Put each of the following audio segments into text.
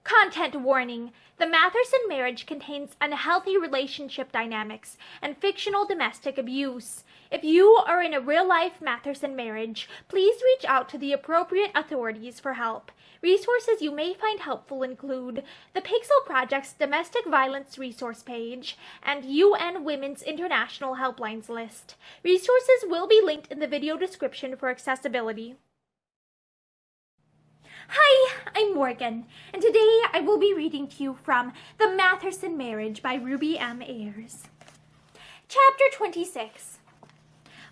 Content warning. The Matherson Marriage contains unhealthy relationship dynamics and fictional domestic abuse. If you are in a real-life Matherson marriage, please reach out to the appropriate authorities for help. Resources you may find helpful include the Pixel Project's Domestic Violence Resource page and UN Women's International Helplines list. Resources will be linked in the video description for accessibility. Hi, I'm Morgan, and today I will be reading to you from The Matherson Marriage by Ruby M. Ayres. Chapter 26.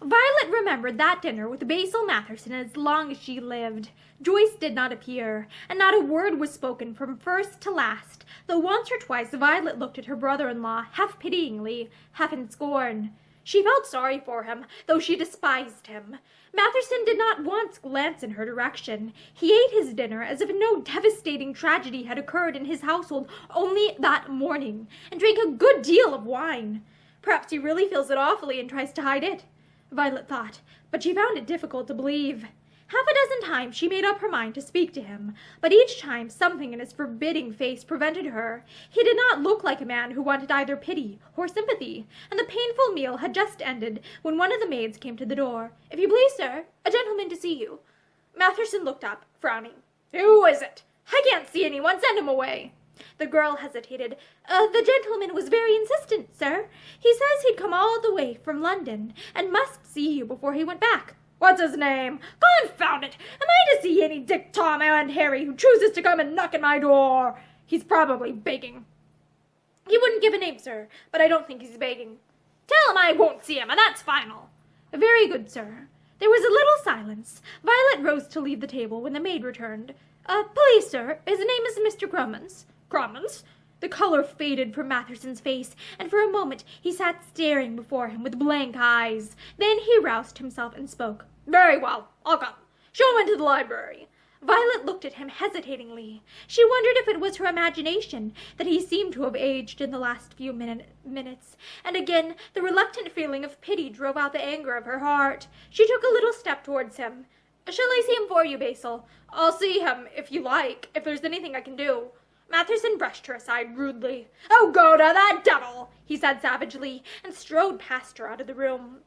Violet remembered that dinner with Basil Matherson as long as she lived. Joyce did not appear, and not a word was spoken from first to last, though once or twice Violet looked at her brother-in-law, half pityingly, half in scorn. She felt sorry for him, though she despised him. Matherson did not once glance in her direction. He ate his dinner as if no devastating tragedy had occurred in his household only that morning, and drank a good deal of wine. Perhaps he really feels it awfully and tries to hide it, Violet thought, but she found it difficult to believe. Half a dozen times she made up her mind to speak to him, but each time something in his forbidding face prevented her. He did not look like a man who wanted either pity or sympathy, and the painful meal had just ended when one of the maids came to the door. "If you please, sir, a gentleman to see you." Matherson looked up, frowning. "Who is it? I can't see anyone. Send him away." The girl hesitated. The gentleman was very insistent, sir. He says he'd come all the way from London, and must see you before he went back." "What's his name? Confound it! Am I to see any Dick, Tom, and Harry who chooses to come and knock at my door? He's probably begging." "He wouldn't give a name, sir, but I don't think he's begging." "Tell him I won't see him, and that's final." "Very good, sir." There was a little silence. Violet rose to leave the table when the maid returned. "Please, sir, his name is Mr. Crummins." "Crummins?" The color faded from Matherson's face, and for a moment he sat staring before him with blank eyes. Then he roused himself and spoke. "Very well, I'll come. Show him into the library." Violet looked at him hesitatingly. She wondered if it was her imagination that he seemed to have aged in the last few minutes, and again the reluctant feeling of pity drove out the anger of her heart. She took a little step towards him. "Shall I see him for you, Basil?" "I'll see him if you like, if there's anything I can do." Matherson brushed her aside rudely. "Oh, go to the devil!" he said savagely, and strode past her out of the room.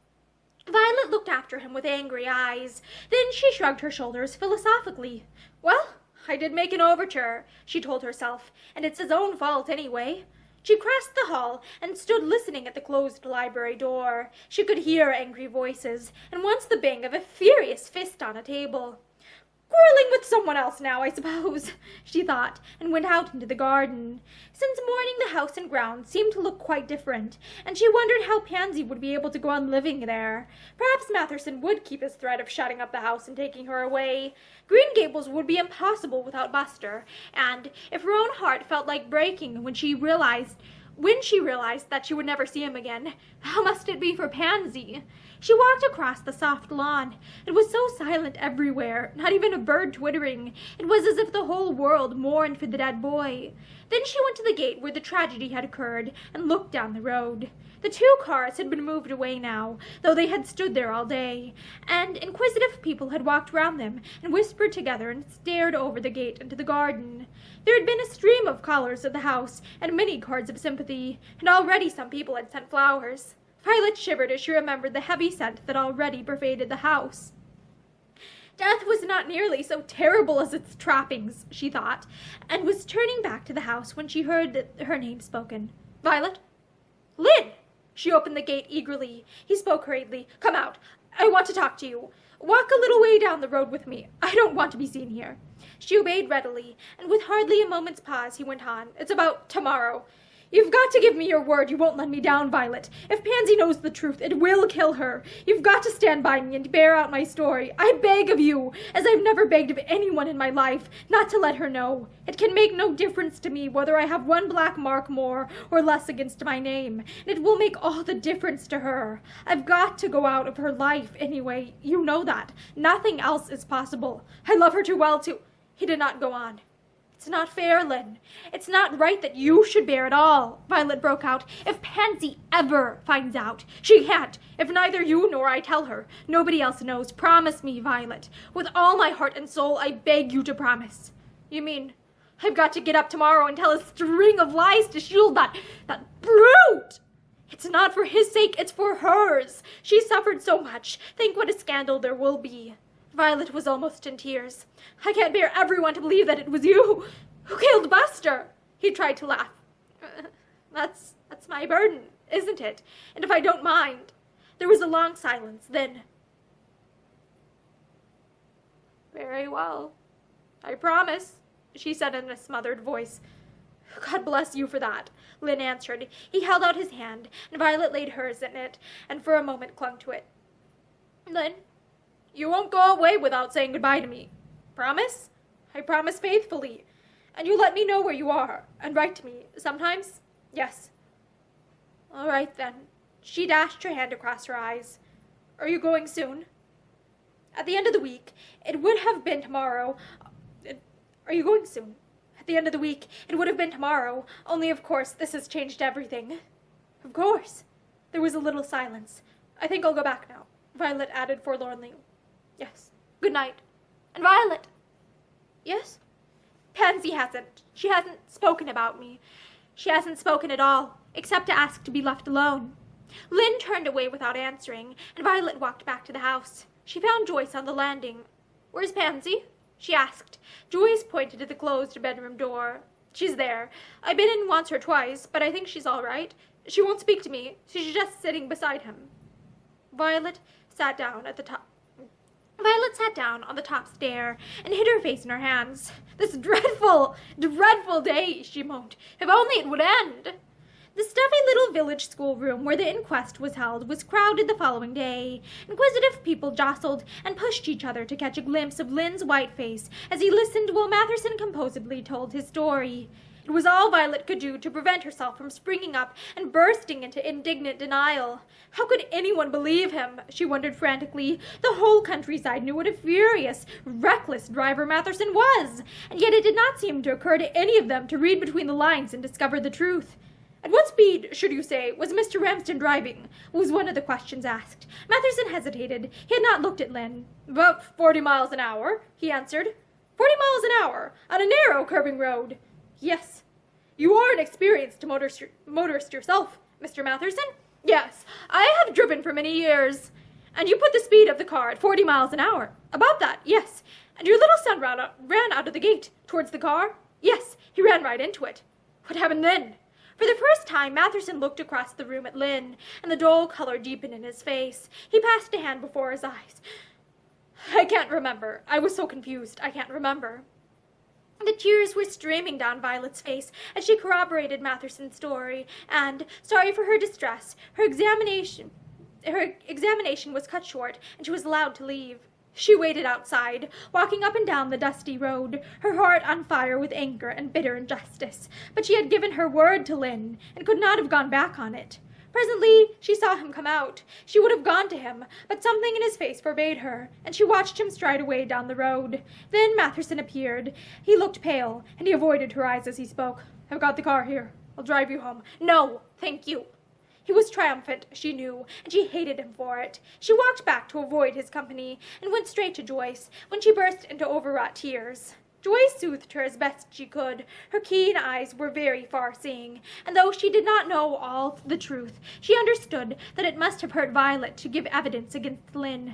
Violet looked after him with angry eyes. Then she shrugged her shoulders philosophically. "Well, I did make an overture," she told herself, "and it's his own fault anyway." She crossed the hall and stood listening at the closed library door. She could hear angry voices, and once the bang of a furious fist on a table. "Quarreling with someone else now, I suppose," she thought, and went out into the garden. Since morning the house and grounds seemed to look quite different, and she wondered how Pansy would be able to go on living there. Perhaps Matherson would keep his threat of shutting up the house and taking her away. Green Gables would be impossible without Buster, and if her own heart felt like breaking when she realized that she would never see him again, how must it be for Pansy? She walked across the soft lawn. It was so silent everywhere, not even a bird twittering. It was as if the whole world mourned for the dead boy. Then she went to the gate where the tragedy had occurred and looked down the road. The two cars had been moved away now, though they had stood there all day, and inquisitive people had walked round them and whispered together and stared over the gate into the garden. There had been a stream of callers at the house and many cards of sympathy, and already some people had sent flowers. Violet shivered as she remembered the heavy scent that already pervaded the house. Death was not nearly so terrible as its trappings, she thought, and was turning back to the house when she heard her name spoken. "Violet?" "Lynn!" She opened the gate eagerly. He spoke hurriedly. "Come out. I want to talk to you. Walk a little way down the road with me. I don't want to be seen here." She obeyed readily, and with hardly a moment's pause he went on. "It's about tomorrow. You've got to give me your word you won't let me down, Violet. If Pansy knows the truth, it will kill her. You've got to stand by me and bear out my story. I beg of you, as I've never begged of anyone in my life, not to let her know. It can make no difference to me whether I have one black mark more or less against my name, and it will make all the difference to her. I've got to go out of her life anyway. You know that. Nothing else is possible. I love her too well to—" He did not go on. "It's not fair, Lynn. It's not right that you should bear it all," Violet broke out. "If Pansy ever finds out, she can't. If neither you nor I tell her, nobody else knows. Promise me, Violet. With all my heart and soul, I beg you to promise." "You mean I've got to get up tomorrow and tell a string of lies to shield that brute. It's not for his sake, it's for hers. She suffered so much. Think what a scandal there will be. Violet was almost in tears. I can't bear everyone to believe that it was you who killed Buster. He tried to laugh. That's my burden, isn't it? And if I don't mind. There was a long silence, then. Very well. I promise, she said in a smothered voice. God bless you for that, Lynn answered. He held out his hand, and Violet laid hers in it, and for a moment clung to it. Lynn, you won't go away without saying goodbye to me. Promise? I promise faithfully. And you let me know where you are, and write to me, sometimes? Yes. All right, then. She dashed her hand across her eyes. Are you going soon? At the end of the week. It would have been tomorrow. Are you going soon? At the end of the week. It would have been tomorrow. Only, of course, this has changed everything. Of course. There was a little silence. I think I'll go back now, Violet added forlornly. Yes. Good night. And Violet. Yes? Pansy hasn't. She hasn't spoken about me. She hasn't spoken at all, except to ask to be left alone. Lynn turned away without answering, and Violet walked back to the house. She found Joyce on the landing. Where's Pansy? She asked. Joyce pointed to the closed bedroom door. She's there. I've been in once or twice, but I think she's all right. She won't speak to me. She's just sitting beside him. Violet sat down on the top stair and hid her face in her hands. This dreadful, dreadful day, she moaned. If only it would end. The stuffy little village schoolroom where the inquest was held was crowded the following day. Inquisitive people jostled and pushed each other to catch a glimpse of Lynn's white face as he listened while Matherson composedly told his story. It was all Violet could do to prevent herself from springing up and bursting into indignant denial. How could anyone believe him? She wondered frantically. The whole countryside knew what a furious, reckless driver Matherson was, and yet it did not seem to occur to any of them to read between the lines and discover the truth. At what speed, should you say, was Mr. Ramsden driving? Was one of the questions asked. Matherson hesitated. He had not looked at Lynn. About 40 miles an hour, he answered. 40 miles an hour, on a narrow curving road. Yes. You are an experienced motorist yourself, Mr. Matherson? Yes, I have driven for many years. And you put the speed of the car at 40 miles an hour. About that, yes. And your little son ran out of the gate, towards the car? Yes, he ran right into it. What happened then? For the first time, Matherson looked across the room at Lynn, and the dull color deepened in his face. He passed a hand before his eyes. I can't remember. I was so confused, I can't remember. The tears were streaming down Violet's face as she corroborated Matherson's story, and, sorry for her distress, her examination was cut short, and she was allowed to leave. She waited outside, walking up and down the dusty road, her heart on fire with anger and bitter injustice. But she had given her word to Lynn, and could not have gone back on it. Presently, she saw him come out. She would have gone to him, but something in his face forbade her, and she watched him stride away down the road. Then Matherson appeared. He looked pale, and he avoided her eyes as he spoke. I've got the car here. I'll drive you home. No, thank you. He was triumphant, she knew, and she hated him for it. She walked back to avoid his company, and went straight to Joyce, when she burst into overwrought tears. Joyce soothed her as best she could. Her keen eyes were very far-seeing, and though she did not know all the truth, she understood that it must have hurt Violet to give evidence against Lynn.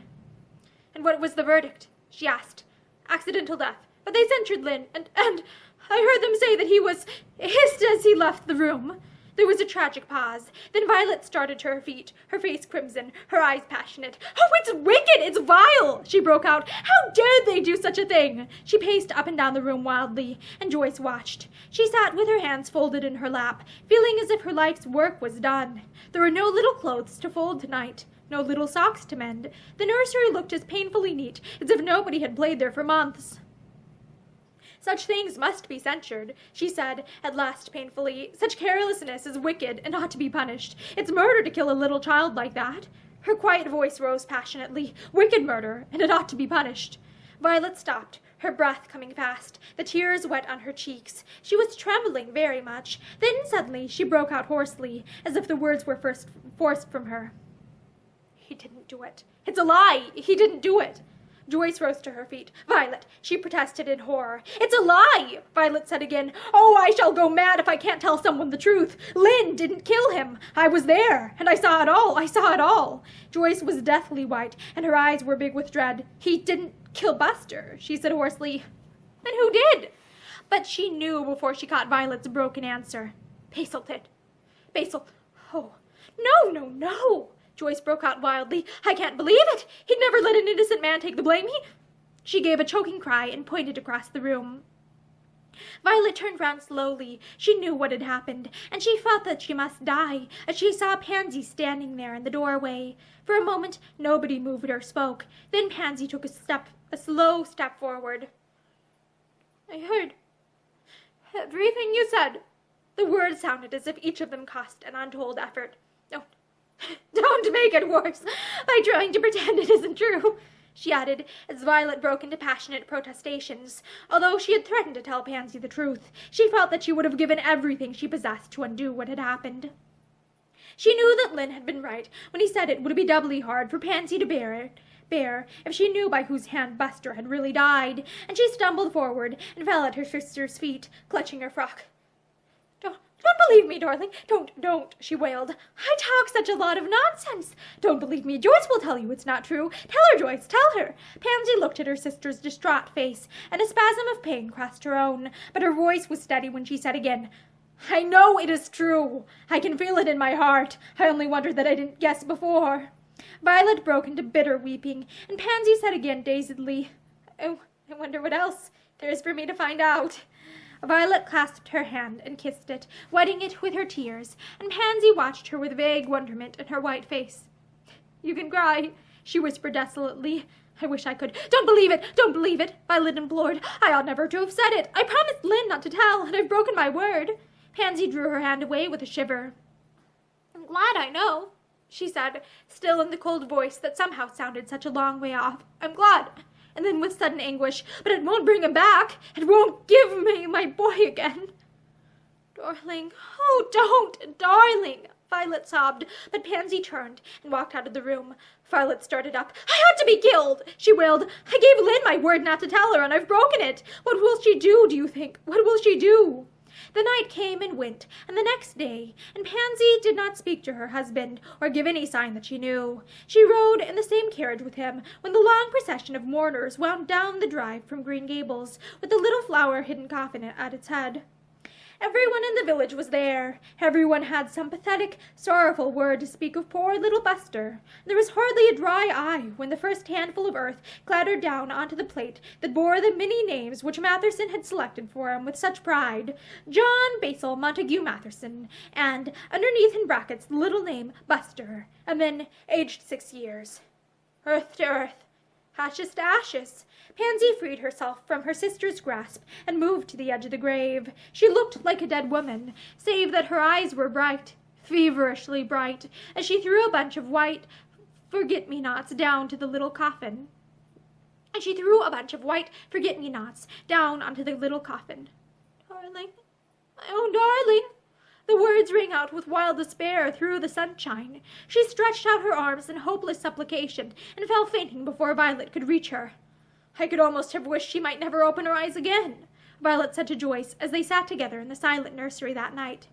And what was the verdict? She asked. Accidental death. But they censured Lynn, and I heard them say that he was hissed as he left the room. There was a tragic pause. Then Violet started to her feet, her face crimson, her eyes passionate. Oh, it's wicked! It's vile! She broke out. How dared they do such a thing? She paced up and down the room wildly, and Joyce watched. She sat with her hands folded in her lap, feeling as if her life's work was done. There were no little clothes to fold tonight, no little socks to mend. The nursery looked as painfully neat as if nobody had played there for months. Such things must be censured, she said, at last painfully. Such carelessness is wicked and ought to be punished. It's murder to kill a little child like that. Her quiet voice rose passionately. Wicked murder, and it ought to be punished. Violet stopped, her breath coming fast, the tears wet on her cheeks. She was trembling very much. Then suddenly she broke out hoarsely, as if the words were forced from her. He didn't do it. It's a lie. He didn't do it. Joyce rose to her feet. Violet, she protested in horror. It's a lie, Violet said again. Oh, I shall go mad if I can't tell someone the truth. Lynn didn't kill him. I was there, and I saw it all. I saw it all. Joyce was deathly white, and her eyes were big with dread. He didn't kill Buster, she said hoarsely. Then who did? But she knew before she caught Violet's broken answer. Basil did. Basil. Oh, no. Joyce broke out wildly. I can't believe it. He'd never let an innocent man take the blame. She gave a choking cry and pointed across the room. Violet turned round slowly. She knew what had happened, and she felt that she must die, as she saw Pansy standing there in the doorway. For a moment, nobody moved or spoke. Then Pansy took a slow step forward. I heard everything you said. The words sounded as if each of them cost an untold effort. Don't make it worse by trying to pretend it isn't true, she added, as Violet broke into passionate protestations. Although she had threatened to tell Pansy the truth, she felt that she would have given everything she possessed to undo what had happened. She knew that Lynn had been right when he said it would be doubly hard for Pansy to bear if she knew by whose hand Buster had really died, and she stumbled forward and fell at her sister's feet, clutching her frock. Don't believe me, darling. Don't, she wailed. I talk such a lot of nonsense. Don't believe me. Joyce will tell you it's not true. Tell her, Joyce, tell her. Pansy looked at her sister's distraught face, and a spasm of pain crossed her own, but her voice was steady when she said again, I know it is true. I can feel it in my heart. I only wonder that I didn't guess before. Violet broke into bitter weeping, and Pansy said again dazedly, Oh, I wonder what else there is for me to find out. Violet clasped her hand and kissed it, wetting it with her tears, and Pansy watched her with vague wonderment in her white face. You can cry, she whispered desolately. I wish I could. Don't believe it, Violet implored. I ought never to have said it. I promised Lynn not to tell, and I've broken my word. Pansy drew her hand away with a shiver. I'm glad I know, she said, still in the cold voice that somehow sounded such a long way off. I'm glad. And then with sudden anguish, but it won't bring him back. It won't give me my boy again. Darling, oh, don't, darling, Violet sobbed, but Pansy turned and walked out of the room. Violet started up. I ought to be killed, she wailed. I gave Lynn my word not to tell her, and I've broken it. What will she do you think? What will she do? The night came and went, and the next day, and Pansy did not speak to her husband, or give any sign that she knew. She rode in the same carriage with him when the long procession of mourners wound down the drive from Green Gables, with the little flower-hidden coffin at its head. Everyone in the village was there. Everyone had some pathetic, sorrowful word to speak of poor little Buster. There was hardly a dry eye when the first handful of earth clattered down onto the plate that bore the many names which Matherson had selected for him with such pride. John Basil Montague Matherson, and, underneath in brackets, the little name Buster, and then, aged 6 years. Earth to earth, ashes to ashes. Pansy freed herself from her sister's grasp and moved to the edge of the grave. She looked like a dead woman, save that her eyes were bright, feverishly bright, as she threw a bunch of white forget-me-nots down to the little coffin. Darling, my own darling. The words rang out with wild despair through the sunshine. She stretched out her arms in hopeless supplication and fell fainting before Violet could reach her. I could almost have wished she might never open her eyes again, Violet said to Joyce as they sat together in the silent nursery that night.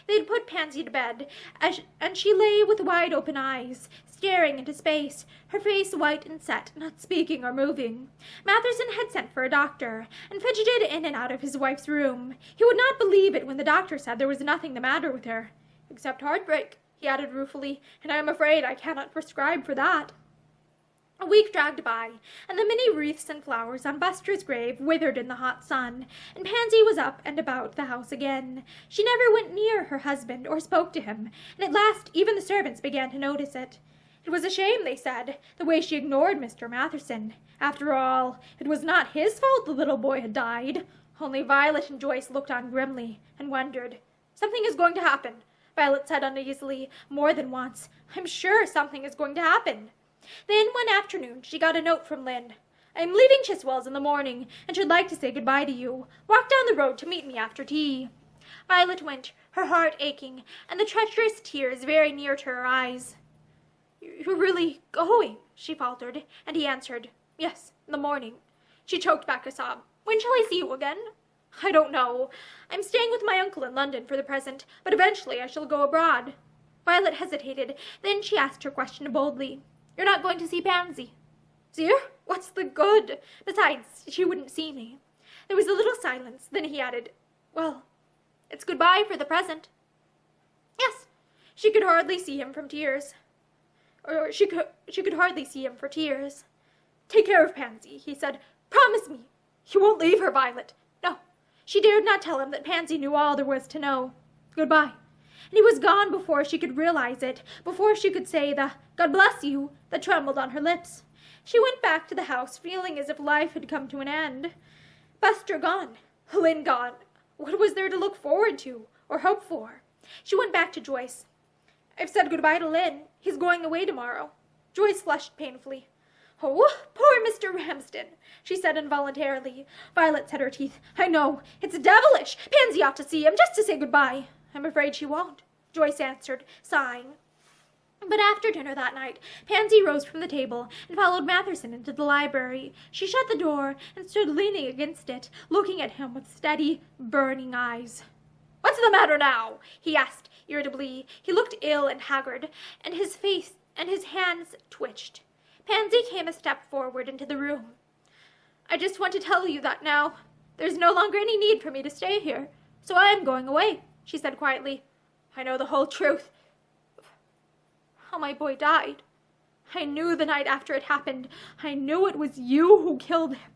They had put Pansy to bed, and she lay with wide-open eyes, staring into space, her face white and set, not speaking or moving. Matherson had sent for a doctor, and fidgeted in and out of his wife's room. He would not believe it when the doctor said there was nothing the matter with her. Except heartbreak, he added ruefully, and I am afraid I cannot prescribe for that. A week dragged by, and the many wreaths and flowers on Buster's grave withered in the hot sun, and Pansy was up and about the house again. She never went near her husband or spoke to him, and at last even the servants began to notice it. It was a shame, they said, the way she ignored Mr. Matherson. After all, it was not his fault the little boy had died. Only Violet and Joyce looked on grimly and wondered. Something is going to happen, Violet said uneasily more than once. I'm sure something is going to happen. Then one afternoon she got a note from Lynn. I am leaving Chiswell's in the morning, and should like to say goodbye to you. Walk down the road to meet me after tea. Violet went, her heart aching, and the treacherous tears very near to her eyes. You're really going, she faltered, and he answered, Yes, in the morning. She choked back a sob. When shall I see you again? I don't know. I'm staying with my uncle in London for the present, but eventually I shall go abroad. Violet hesitated. Then she asked her question boldly. You're not going to see Pansy? See her? What's the good? Besides, she wouldn't see me. There was a little silence. Then he added, well, it's goodbye for the present. Yes, she could hardly see him from tears. Or she could hardly see him for tears. Take care of Pansy, he said. Promise me. You won't leave her, Violet. No. She dared not tell him that Pansy knew all there was to know. Goodbye. And he was gone before she could realize it, before she could say the God bless you that trembled on her lips. She went back to the house, feeling as if life had come to an end. Buster gone. Lynn gone. What was there to look forward to or hope for? She went back to Joyce. I've said goodbye to Lynn. He's going away tomorrow. Joyce flushed painfully. Oh, poor Mr. Ramsden, she said involuntarily. Violet set her teeth. I know. It's devilish. Pansy ought to see him just to say goodbye. I'm afraid she won't, Joyce answered, sighing. But after dinner that night, Pansy rose from the table and followed Matherson into the library. She shut the door and stood leaning against it, looking at him with steady, burning eyes. What's the matter now? He asked irritably. He looked ill and haggard, and his face and his hands twitched. Pansy came a step forward into the room. I just want to tell you that now. There's no longer any need for me to stay here, so I am going away, she said quietly. I know the whole truth. How my boy died. I knew the night after it happened. I knew it was you who killed him.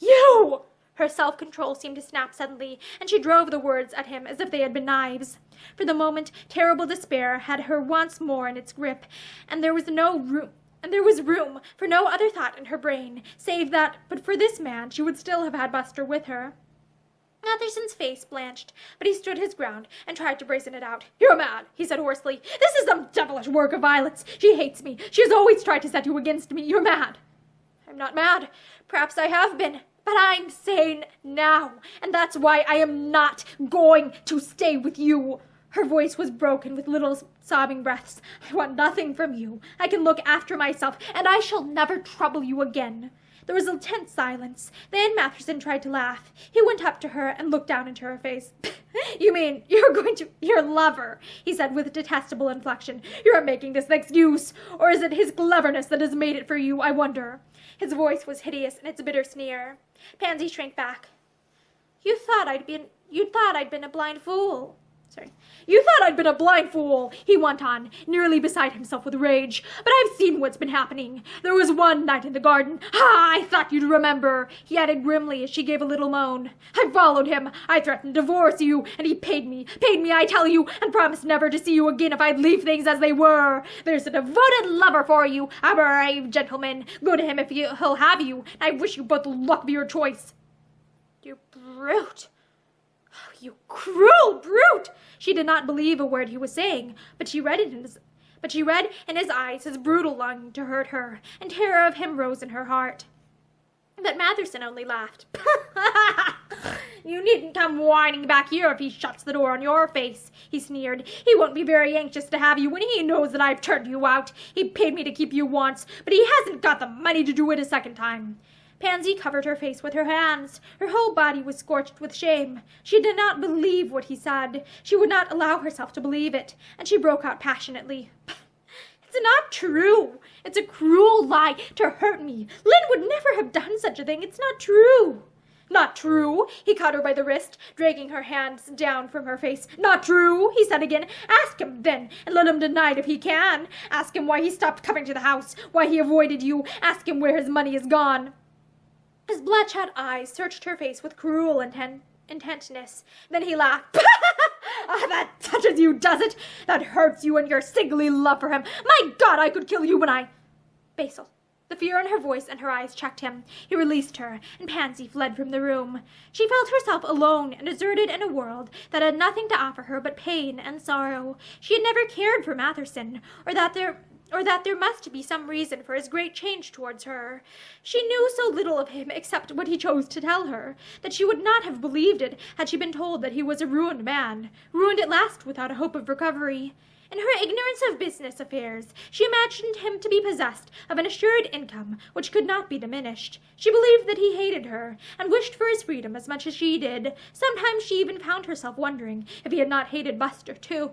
You! Her self-control seemed to snap suddenly, and she drove the words at him as if they had been knives. For the moment, terrible despair had her once more in its grip, and there was room for no other thought in her brain, save that, but for this man, she would still have had Buster with her. Matherson's face blanched, but he stood his ground and tried to brazen it out. You're mad, he said hoarsely. This is some devilish work of Violet's. She hates me. She has always tried to set you against me. You're mad. I'm not mad. Perhaps I have been, but I'm sane now, and that's why I am not going to stay with you. Her voice was broken with little sobbing breaths. I want nothing from you. I can look after myself, and I shall never trouble you again. There was a tense silence. Then Matherson tried to laugh. He went up to her and looked down into her face. You mean you're going to your lover, he said with detestable inflection. You're making this an excuse, or is it his cleverness that has made it for you, I wonder? His voice was hideous in its bitter sneer. Pansy shrank back. You thought I'd been a blind fool. You thought I'd been a blind fool, he went on, nearly beside himself with rage. But I've seen what's been happening. There was one night in the garden. I thought you'd remember, he added grimly as she gave a little moan. I followed him. I threatened to divorce you, and he paid me, I tell you, and promised never to see you again if I'd leave things as they were. There's a devoted lover for you, a brave gentleman. Go to him if he'll have you, and I wish you both the luck of your choice. You brute. Oh, you cruel brute! She did not believe a word he was saying, but she read in his eyes his brutal longing to hurt her, and terror of him rose in her heart. But Matherson only laughed. You needn't come whining back here if he shuts the door on your face, he sneered. He won't be very anxious to have you when he knows that I've turned you out. He paid me to keep you once, but he hasn't got the money to do it a second time. Pansy covered her face with her hands. Her whole body was scorched with shame. She did not believe what he said. She would not allow herself to believe it, and she broke out passionately. It's not true. It's a cruel lie to hurt me. Lynn would never have done such a thing. It's not true. Not true, he caught her by the wrist, dragging her hands down from her face. Not true, he said again. Ask him, then, and let him deny it if he can. Ask him why he stopped coming to the house, why he avoided you. Ask him where his money is gone. His bloodshot eyes searched her face with cruel intentness. Then he laughed. That touches you, does it? That hurts you and your sickly love for him. My God, I could kill you when I... Basil. The fear in her voice and her eyes checked him. He released her, and Pansy fled from the room. She felt herself alone and deserted in a world that had nothing to offer her but pain and sorrow. She had never cared for Matherson, or that there must be some reason for his great change towards her. She knew so little of him except what he chose to tell her, that she would not have believed it had she been told that he was a ruined man, ruined at last without a hope of recovery. In her ignorance of business affairs, she imagined him to be possessed of an assured income which could not be diminished. She believed that he hated her, and wished for his freedom as much as she did. Sometimes she even found herself wondering if he had not hated Buster, too.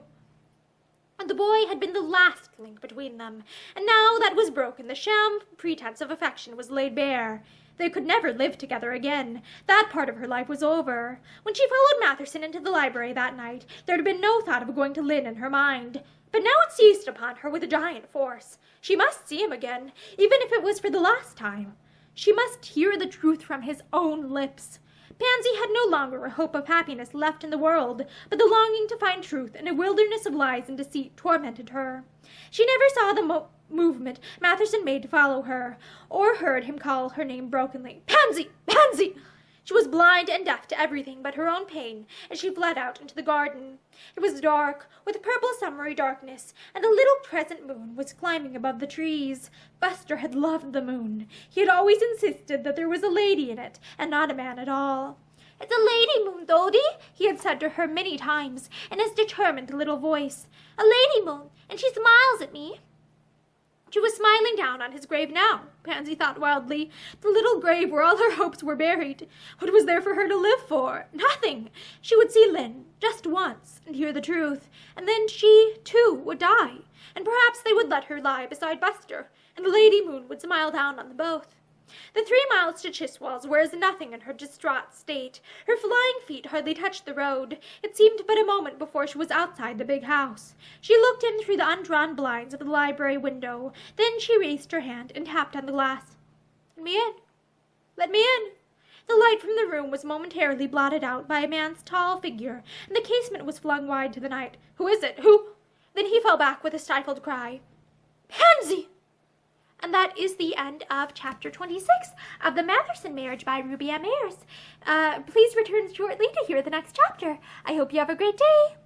And the boy had been the last link between them, and now that was broken, the sham pretense of affection was laid bare. They could never live together again. That part of her life was over. When she followed Matherson into the library that night, there had been no thought of going to Lynn in her mind. But now it seized upon her with a giant force. She must see him again, even if it was for the last time. She must hear the truth from his own lips. Pansy had no longer a hope of happiness left in the world, but the longing to find truth in a wilderness of lies and deceit tormented her. She never saw the movement Matherson made to follow her, or heard him call her name brokenly. Pansy! Pansy! She was blind and deaf to everything but her own pain as she fled out into the garden. It was dark, with purple summery darkness, and a little crescent moon was climbing above the trees. Buster had loved the moon. He had always insisted that there was a lady in it, and not a man at all. "It's a lady moon, Dodie," he had said to her many times in his determined little voice. "A lady moon, and she smiles at me." She was smiling down on his grave now, Pansy thought wildly, the little grave where all her hopes were buried. What was there for her to live for? Nothing. She would see Lynn, just once, and hear the truth, and then she, too, would die, and perhaps they would let her lie beside Buster, and the Lady Moon would smile down on them both. The 3 miles to Chiswell's were as nothing in her distraught state. Her flying feet hardly touched the road. It seemed but a moment before she was outside the big house. She looked in through the undrawn blinds of the library window. Then she raised her hand and tapped on the glass. "Let me in. Let me in." The light from the room was momentarily blotted out by a man's tall figure, and the casement was flung wide to the night. "Who is it? Who—" Then he fell back with a stifled cry. "Pansy!" And that is the end of Chapter 26 of The Matherson Marriage by Ruby M. Ayres. Please return shortly to hear the next chapter. I hope you have a great day.